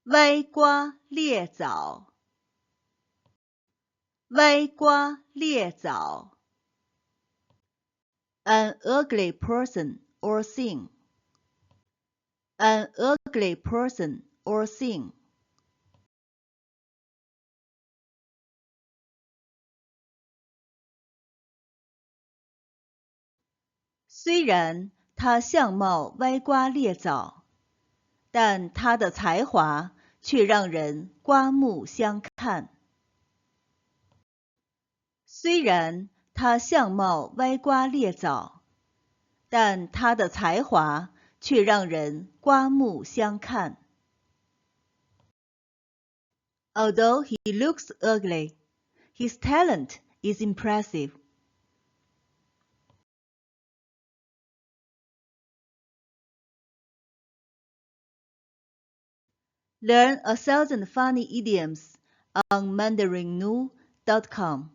歪瓜裂枣，歪瓜裂枣。An ugly person or thing. An ugly person or thing. 虽然他相貌歪瓜裂枣，但他的才华却让人刮目相看。虽然他相貌歪瓜裂枣，但他的才华却让人刮目相看。Although he looks ugly, his talent is impressive. Learn 1,000 funny idioms on MandarinNu.com.